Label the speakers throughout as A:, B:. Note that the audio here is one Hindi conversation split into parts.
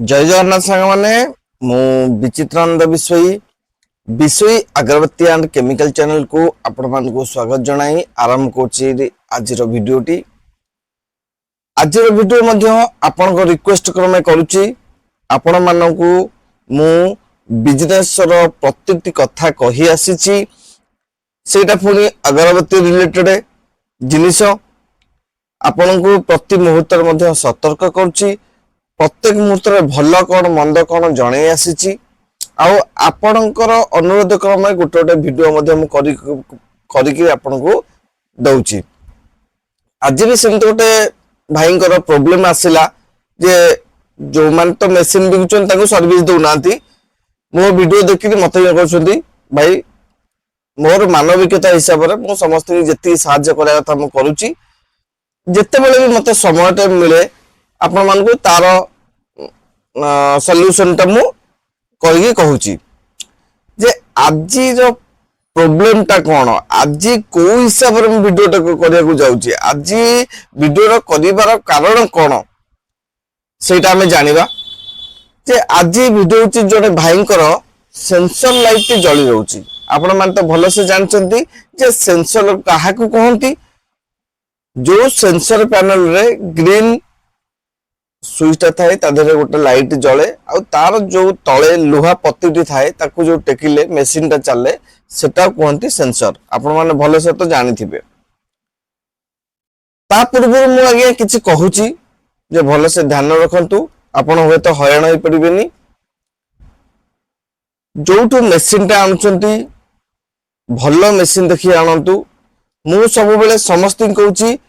A: जय जगन्नाथ सांग माने मु विचित्रानंद विषयी अगरबत्ती एंड केमिकल चैनल को आपण मान को स्वागत जनाई आरंभ करछि आज रो वीडियोटी। आज रो वीडियो मध्ये आपण को रिक्वेस्ट क्रमे करूछि आपण मान को मु बिजनेस रो प्रत्येकटी कथा कहि आसीछि सेटा पुनी अगरबत्ती रिलेटेड जिनिस आपण को प्रति मुहूर्त मध्ये सतर्क करूछि। प्रत्येक मुहूर्त भल कौन मंद कौन जन आसी आपणकर अनुरोध क्रम गोटे गोटे वीडियो करके दौची। आज भी सेमती गोटे भाई प्रोब्लेम आसला जे जो मान तो मेसीन बिकुचन सर्विस दौना मो वीडियो देखिक मत कर भाई मोर मानविकता हिसाब से मुझे समस्त जी साहाय्य करा कथा मुझे करुच्ची जिते बड़े भी मत समय मिले आपण मान को तार सॉल्यूशन टा मु करके कहूची जे आज रो प्रॉब्लम टा कोन आज को हिसाब रे वीडियो टा करिया को जाउची आज वीडियो रो करिवार कारण कोन सेटा हमें जानिबा जे आज वीडियो ची जोडे भाईंकर सेंसर लाइट जळी रहउची। आपण मान तो भलो से जानचंती जे सेंसर काहा को कहंती जो सेंसर पैनल रे ग्रीन स्विच थाए ताधरे गोटे लाइट जले आ तार जो तले लुहा पत्ती थाए ताकू जो टेकिले मेसिन टा चले सेटा कहंती सेंसर। आपण माने भलो से तो जानि थिबे। ता पूर्व मु आगे किछि कहूची जे भलो से ध्यान रखंतु आपण होय तो हयण होई पड़िबेनी। जोठु मेसिन टा आनुचंती भलो मेसिन देखि आनंतु। मु सब बेले समस्त कहूची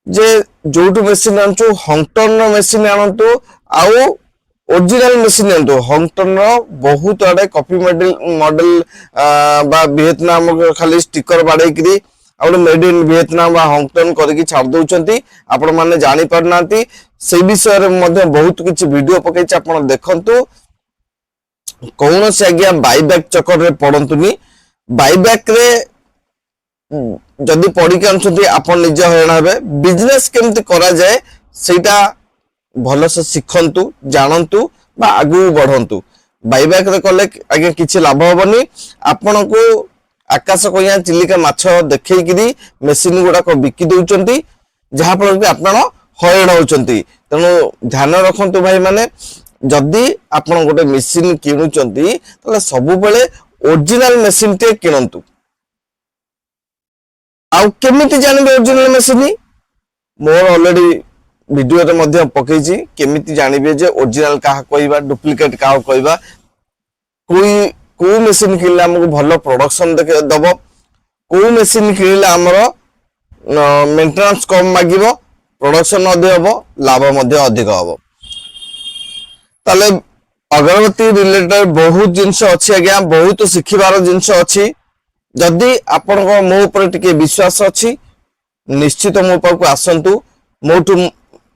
A: जे जोटू मेसिन आनचु हंगटन मेसिन आनंतु आउ ओरिजिनल मेसिन आनंतु। हंगटन बहुत आड़े कॉपी मॉडल बा वियतनाम खाली स्टिकर बाड़े करी आ मेड इन वियतनाम बा हंगटन करके छाड़ दउचंती। आपण माने जानि परनांती से विषय रे मध्ये बहुत किछि वीडियो पकेछि आपण देखंतु। कोन से आज्ञा बाईबैक चक्कर रे पड़ंतुनी। बाईबैक रे जदि पढ़ी के अनुसंती आपण निज हरण हेबे। बिजनेस केमती करा जाए सेटा भलो से सिखंतु जानंतु बा आगु बढ़ंतु। बाईबैक रे कले आगे किछि लाभ होबनी। आपण को आकाश कहिया चिलिका माछ देखै किरी मेसिन गुडा को बिकी दउचंती जहा पर कि आपण हरण होचंती। तनो ध्यान रखंतु भाई माने जदि आपण गोटे मेसिन किनुचंती तले सब बेले ओरिजिनल मेसिन ते किनंतु। आउ केमिति जानबे ओरिजिनल मेसिन मोर ऑलरेडी वीडियो रे मध्ये पकेछि केमिति जानबे जे ओरिजिनल काहा कहबा डुप्लीकेट काहा कहबा। कोई मेसिन किनले हमको भलो प्रोडक्शन दबो कोई मेसिन किनले हमरो मेंटेनेंस कम मागिबो प्रोडक्शन अधिक हबो लाभ मध्ये अधिक हबो। ताले अगरबत्ती रिलेटेड बहुत जिंस अछि आज्ञा बहुत सिखिबार जिंस अछि। जदि आपण को मो ऊपर टिके विश्वास अछि निश्चित मो पाक आसंतु मोटू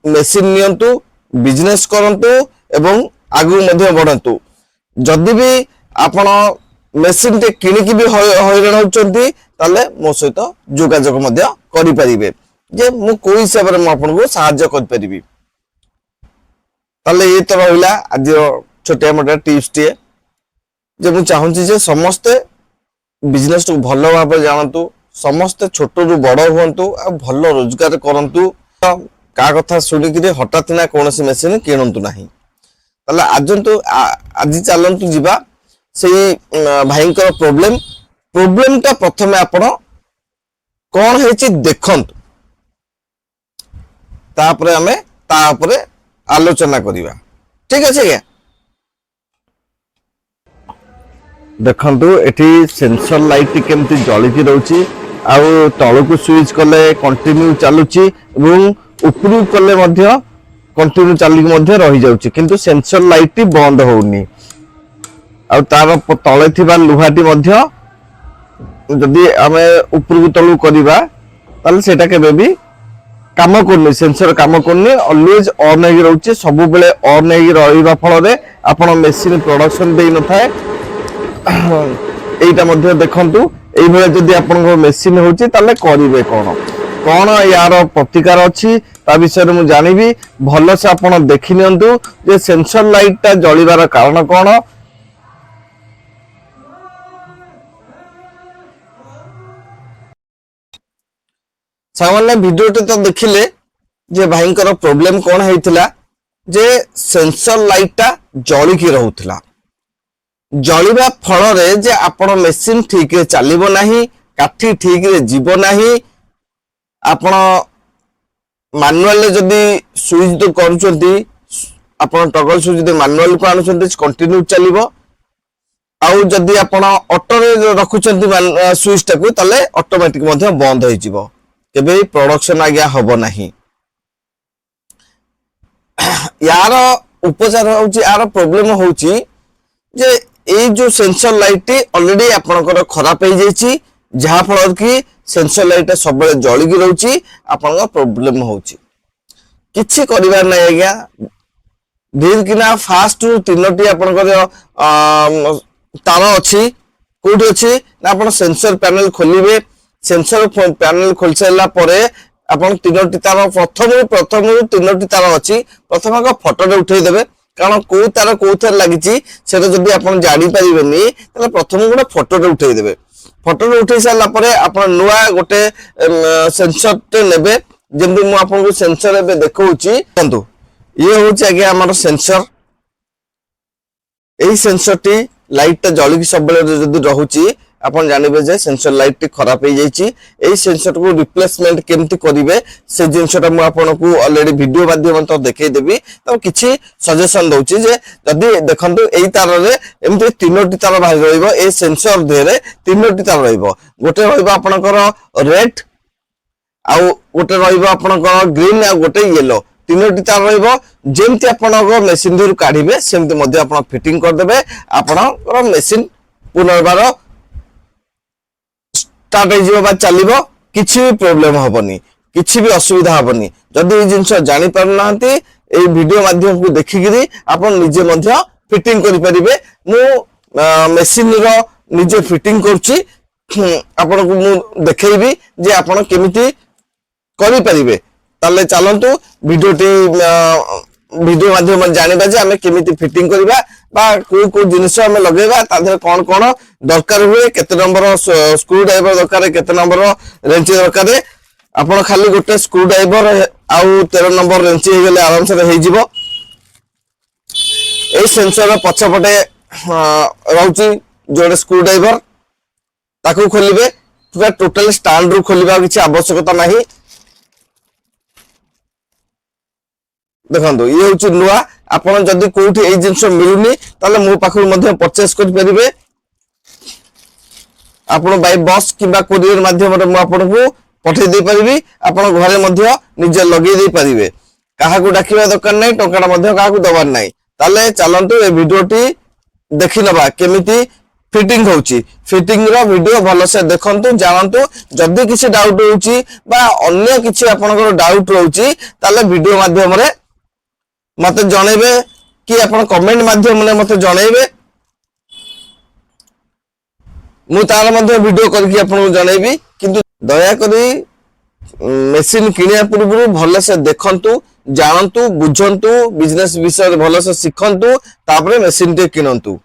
A: मेसिन नियंतु बिजनेस करंतु एवं आगु मध्ये बढ़ंतु। जदि भी आपण मेसिन ते किनिकि भी हयराण होचंती ताले मो सहित जोगाजोग मध्ये करि परिबे जे मु कोई हिसाब रे मो आपण को सहाय्य कर परिबी। ताले ए तो रहला आज छोटे मोटे टिप्स टिए जे मु चाहूची जे समस्त बिजनेस को भलो भाव जानतु समस्त छोट रु बड़ हुंतु आ भलो रोजगार करंतु। का कथा सुनी कि हठात ना कौन सी मेसिन किणंतु नाही। ताले आज चलंतु जिबा से भाई प्रॉब्लम ता प्रथमे आपण कौन हेची देखंतु तापरे हमें तापरे आलोचना करिवा। ठीक अछि क्या देखंतु एठी सेंसर लाइट केमती जळिकी रहउची आउ तळकु स्विच कले कंटिन्यू चालुची एवं उपरु कले मध्ये कंटिन्यू चालि मध्ये रहि जाउची किंतु सेंसर लाइट बंद होउनी। आउ तार तळे थिबा लुहाटी मध्ये जदि हमें उपरु तळु करिबा ताले सेटा केबे भी काम करनी सेंसर काम करनी ऑलवेज ऑन हे रहउची सब बेले ऑन हे रहिबा फल रे आपण मेसिन प्रोडक्शन देई न थाए। एटा मध्ये देखंतु एई भले जदि आपण मेसिन होची ताले करिवे कोन कौन यार प्रतिकार अच्छी ता विषय मु जानिबी भल से आपण देखि नियंतु जे सेंसर लाइट टा जलिबार कारण कौन। सामान्य वीडियो तो देखिले जे भाईंकर प्रॉब्लम कौन होइथिला जे सेंसर लाइट टा जली की रहउथिला जलिबा फल रे जे आपण मेसिन ठीक रे चलिबो नाही काठी ठीक रे जीवो नाही आपण मैनुअल रे जदी स्विच तो करूचंती आपण टगल स्विच दे मैनुअल को आनुचंती कंटिन्यू चलिबो आउ जदी आपण ऑटो रे रखुचंती स्विच टाकू तले ऑटोमेटिक मध्ये बंद होई जिवो केबे प्रोडक्शन आज्ञा हबो नाही। यार उपचार होची यार प्रॉब्लम होची जे ए जो सेंसर लाइट ऑलरेडी आपनकर खराब हो जाइछि जहा फल कि सेंसर लाइट सब जली की रहउछि आपन प्रॉब्लम होची किछि करिवार नै आज्ञा धीर किना फास्ट तीनोटी आपनकर तार अछि कोठी अछि ना आपन सेंसर पैनल खोलिबे सेंसर पैनल खोल साइला परे आपन तीनोटी तार प्रथम तीनोटी तार अछि प्रथम का फोटो रे उठै देबे कारण को तार को थर लागिछि सेटा जदी आपन जानि परिबेनी तले प्रथम गोटे फोटो रे उठै देबे फोटो रे उठै साला परे आपन नुवा गोटे सेंसर ते नेबे जेंदि मु आपन को सेंसर एबे देखौछि बंधु ये होछि आगे हमर सेंसर एही सेंसर टी लाइट ता जली की सब जदी रहउछि आपन जानिबे जे सेंसर लाइट टी खराब हो जाइछि एही सेंसर को रिप्लेसमेंट केमति करिवे से जिनसटा मु आपन को ऑलरेडी वीडियो माध्यम तो देखै देबी तो किछि सजेशन दउछि जे जदी देखंतु एही तार रे एमति तीनोटी तार बाहर रहइबो ए सेंसर देरे तीनोटी तार रहइबो गोटे रहइबो आपनकर रेड आउ गोटे रहइबो आपनकर ग्रीन आ गोटे येलो तीनोटी तार रहइबो जेमति आपनकर मेसिन देरु काढिबे सेमति मध्ये आपन फिटिंग कर देबे आपनकर मेसिन पुनर्बार स्टार्ट हो जिवो बा चलिबो किछि भी प्रॉब्लम हबनी किछि भी असुविधा हबनी जदी ए जिंस जानि पर नांती ए वीडियो माध्यम को देखिगिरी आपन निजे मध्ये फिटिंग करि परिबे मु मेसिन रो निजे फिटिंग करछि आपन को मु देखैबी जे आपन केमिति करि परिबे ताले चलंतु वीडियो माध्यम जानिबा जे हमें केमिति फिटिंग करबा बा को जिनिस हमें लगेबा तादे कोन कोन दरकार हुए केते नंबर स्क्रू ड्राइवर दरकार केते नंबर रेंच दरकार आपण खाली गोटे स्क्रू ड्राइवर आउ 13 नंबर रेंच हे गेले आराम से हे जिवो ए सेंसर पछपटे रहउची जोडे स्क्रू ड्राइवर ताकू खोलिबे पूरा टोटल स्टैंड रू खोलिबा किछि आवश्यकता नाही देखंतु ये होची नुआ आपण जदी कोठी ए जिंस मिलुनी ताले मो पाखु मध्ये परचेस कर परिबे आपण बाय बस किबा कोरियर माध्यम रे मो आपण को पठे दे परिबी आपण घरे मध्ये निजे लगे दे परिबे काहा को डाकिबा दरकार नै टंकाडा मध्ये काहा को दबार नै ताले चलंतु ए वीडियोटी देखि नबा केमिति फिटिंग होची फिटिंग रो वीडियो भलो से देखंतु जानंतु जदी किछि डाउट होची बा अन्य किछि आपनकर डाउट रहउची ताले वीडियो माध्यम रे मते जणेबे कि आपण कमेंट माध्यम रे मते जणेबे मु तार मध्ये वीडियो करके आपन जणेबी किंतु दया करी मेसिन किनिया पूर्व भलो से देखंतु जानंतु बुझंतु बिजनेस विषय भलो से सिखंतु तापरे मेसिन ते किनंतु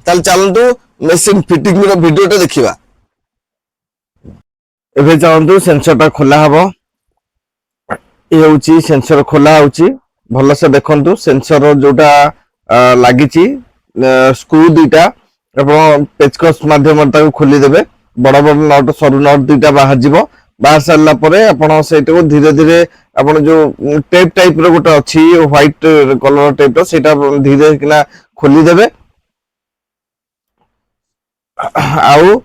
A: ताल चलंतु मेसिन फिटिंग रो वीडियो टे देखिबा एबे चलंतु सेंसर ता खोला हबो ए होची सेंसर खोला होची भलो से देखंतु सेंसर जोटा लागिची स्क्रू दुटा अपन पेचकस माध्यम ताको खोली देबे बड़ बड़ नट सरू नट दुटा बाहर जिवो बाहर सारला परे आपण सेटा को धीरे धीरे आपण जो टेप टाइप रो गोटा अछि व्हाइट कलर टेप रो सेटा धीरे किना खोली देबे आउ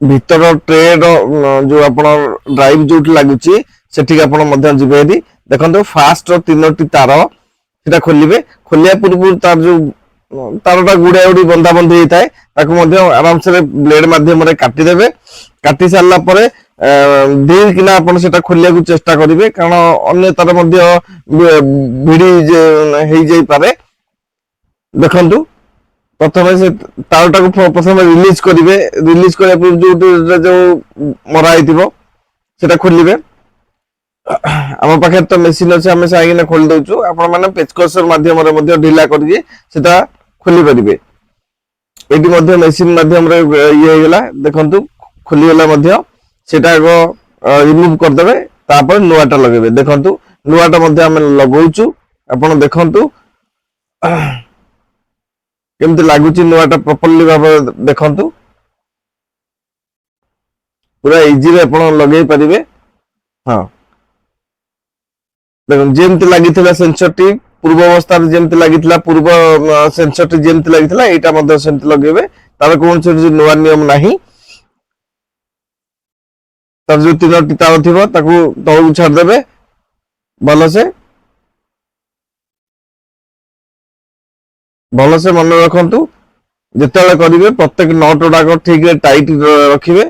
A: भीतर ट्रे जो आपण ड्राइव जोट लागुची सेठी आपण मध्य जिबेरी देखंतु फास्ट रो तीनोटी तार सेटा खोलिबे खोलिया पूर्व तार जो तारटा गुडा गुडी बंधा बंधी हेताय ताको मध्य आराम से ब्लेड माध्यम रे काटी देबे काटी सारला परे धीर किना आपण सेटा खोलिया को चेष्टा करिवे कारण अन्य तार मध्य भिडी हेई जाई पारे देखंतु प्रथमे से तारटा को प्रथमे रिलीज करिवे रिलीज करे पूर्व जो मरा हेतिबो সেটা খুলিবে ଆମ ପାଖରେ ତ ମେସିନ୍ ଅଛି ଆମେ ସାଇକିନା ଖୋଲି ଦଉଛୁ ଆପଣ ମାନେ ପେଚକସର ମାଧ୍ୟମରେ ମଧ୍ୟ ଢିଲା କରିକି ସେଟା ଖୋଲି ପାରିବେ ଏଠି ମଧ୍ୟ ମେସିନ୍ ମାଧ୍ୟମରେ ଇଏ ହେଇଗଲା ଦେଖନ୍ତୁ ଖୋଲିଗଲା ମଧ୍ୟ ସେଟା ଆଗ ରିମୁଭ୍ କରିଦେବେ ତାପରେ ନୂଆଟା ଲଗେଇବେ ଦେଖନ୍ତୁ ନୂଆଟା ମଧ୍ୟ ଆମେ ଲଗଉଛୁ ଆପଣ ଦେଖନ୍ତୁ କେମିତି ଲାଗୁଛି ନୂଆଟା ପ୍ରପରଲି ଭାବରେ ଦେଖନ୍ତୁ ପୁରା ଇଜିରେ ଆପଣ ଲଗେଇ ପାରିବେ ହଁ দেখুন যেমতি লাগিଥିଲା সেন্সরটি পূর্ব অবস্থায় যেমতি লাগিଥିଲା পূর্ব সেন্সরটি যেমতি লাগিଥିଲା এটা মধ্যে সেমতি লগাইবে তার কোনসি নয়া নিয়ম ନାହିଁ তার যে তিনটি তার থিব তাকু তଳକୁ ছাড় দেবে ভলসে মনে রাখন্তু যেতেବେଳେ করিবে প্রত্যেক নট গুড়াক ঠিক টাইট রাখিবে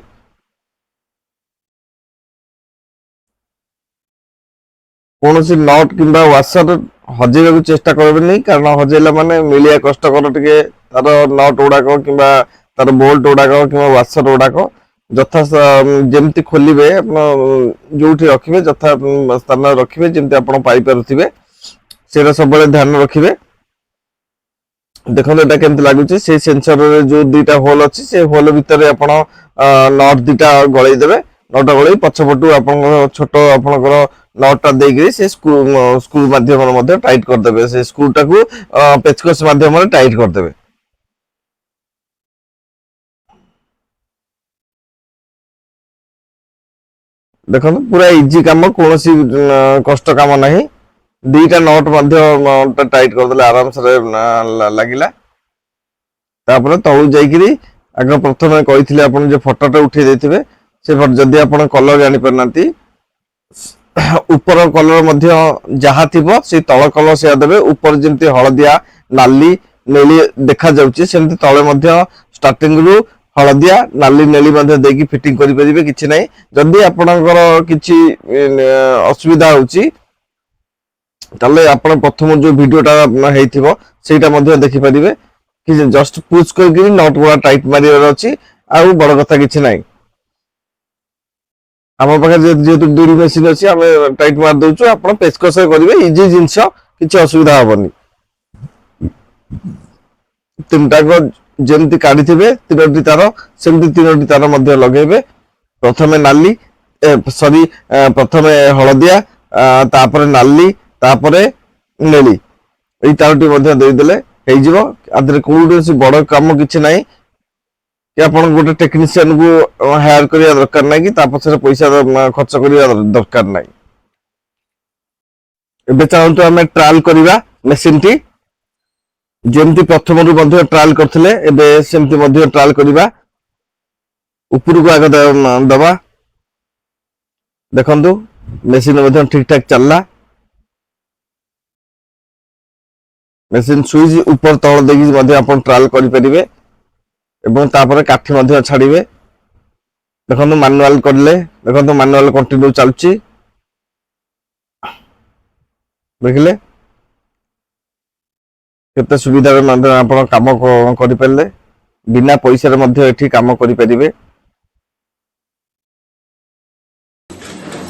A: কৌশি নট কিংবা ওয়াশর হজেইବାକୁ চেষ্টা করবেনি কারণ হজেইলা মানে মিলিয়া কষ্টকর টিকে তার নট গুড়াক কিংবা তার বোল্ট গুড়াক কিংবা ওয়াশর গুড়াক যথা যেমতি খোলিবে আপন যোউঠি রাখিবে যথা স্থান রাখিবে যেমতি আপন পাই পারুথিবে সেটা সবବେଳେ ধ্যান রাখিবে দেখুন এটা কেমতি লাগুছে সেই সেন্সরের যে দুইটা হোল আছে সেই হোল ভিতরে আপন নট দুইটা গলাই দেবে নটটা গলাই পছপটু আপন ছোট আপনকৰ নটটা ଦେଇକି ସେ ସ୍କ୍ରୁ ମାଧ୍ୟମରେ ମଧ୍ୟ ଟାଇଟ୍ କରିଦେବେ ସେ ସ୍କ୍ରୁଟାକୁ ପେଚକସ୍ ମାଧ୍ୟମରେ ଟାଇଟ୍ କରିଦେବେ ଦେଖନ୍ତୁ ପୁରା ଇଜି କାମ କୌଣସି କଷ୍ଟ କାମ ନାହିଁ ଦୁଇଟା ନଟ୍ ମଧ୍ୟ ଟାଇଟ୍ କରିଦେଲେ ଆରାମସରେ ଲାଗିଲା ତାପରେ ତଳୁ ଯାଇକିରି ଆଗ ପ୍ରଥମେ କହିଥିଲେ ଆପଣ ଯେ ଫଟୋଟା ଉଠେଇ ଦେଇଥିବେ ସେ ଯଦି ଆପଣ କଲର ଜାଣି ପାରୁନାହାନ୍ତି ऊपर कलर मध्य जहा थिबो से तळ कलर से देबे ऊपर जेमति हळदिया नाली नेली देखा जाउची सेमति तळे मध्य स्टार्टिंग रु हळदिया नाली नेली मध्य देकी फिटिंग करि परिबे किछि नै जदी आपनकर किछि असुविधा होउची ताले आपण प्रथम जो वीडियोटा हेइथिबो सेटा मध्य देखि परिबे कि जस्ट पुश करके नट गुडा टाइट मारियर अछि आ बड़ कथा किछि नै आम पाखे जेहेतु दूरी मेसीन अच्छी आम टाइट मार दौचु आप पेचकस करेंगे इजी जिनस किसी असुविधा हेनी तीन टाक जमी काढ़ी तीनो तार सेमती तीनो तार लगे प्रथमे नाली सॉरी प्रथमे हलदिया तापर नाली तापर नेली ये तारटी देदेले कौन बड़ कम किसी ना कि आप गोटे टेक्नीशियन को हायर करिया दरकार नहीं कि पछरे पैसा खर्च करिया दरकार नहीं एबे चाहंतु हमें ट्रायल करिवा मशीन टी जेमती प्रथम रु मध्ये ट्रायल करथिले एबे सेमती मध्ये ट्रायल करिवा ऊपर को आगे दबा देखंतु मशीन मध्ये ठीक ठाक चलला मशीन स्विच ऊपर तळ देगी मध्ये आपण ट्रायल करि परिबे एवं तापर काठी मध्य छाड़िबे देखंतु मैनुअल करले देखंतु मैनुअल कंटिन्यू चलची देखिले केते सुविधा रे मध्य आपण काम करि परले बिना पैसा रे मध्य एठी काम करि परिबे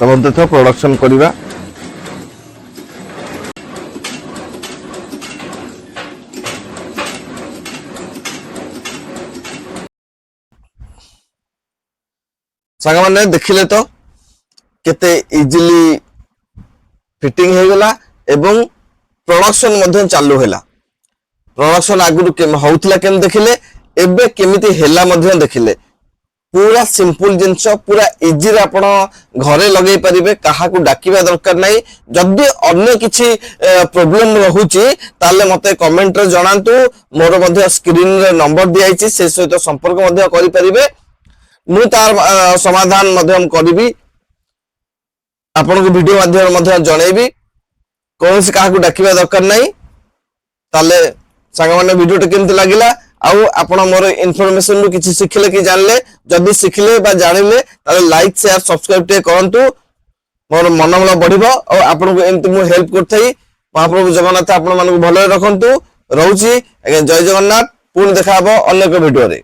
A: समस्त प्रोडक्शन करिवा सागा माने देखिले तो केते इजीली फिटिंग हो गला एवं प्रोडक्शन मध्य चालू हैला प्रोडक्शन आगुरु केम होउतला केम देखिले एबे केमिति हैला मध्य देखिले पूरा सिंपल जिंस पूरा इजी रे आपण घरे लगे परिबे काहा को डाकिबा दरकार नै जदी अन्य किछि प्रॉब्लम रहूची ताले मते कमेंट रे जणांतु मोर मध्य स्क्रीन रे नंबर दियाइछि से सहित संपर्क मध्य करि परिबे मु तार समाधान मध्यम करी आपण को वीडियो माध्यम मध्य जनइबी कौन से काहा को डाकिबा दरकार नै ताले संग माने वीडियो टे केमति लागिला आउ आपण मोर इन्फॉर्मेशन रु किछि सिखले कि जानले जदी सिखले बा जानिले ताले लाइक शेयर सब्सक्राइब टे करंतु मोर मनोबल बढ़िबो और आपण को एमति मु हेल्प करथई महाप्रभु जगन्नाथ आपण मानक भले रखंतु रहउची जय जगन्नाथ पुन देखाबो अन्य को वीडियो रे।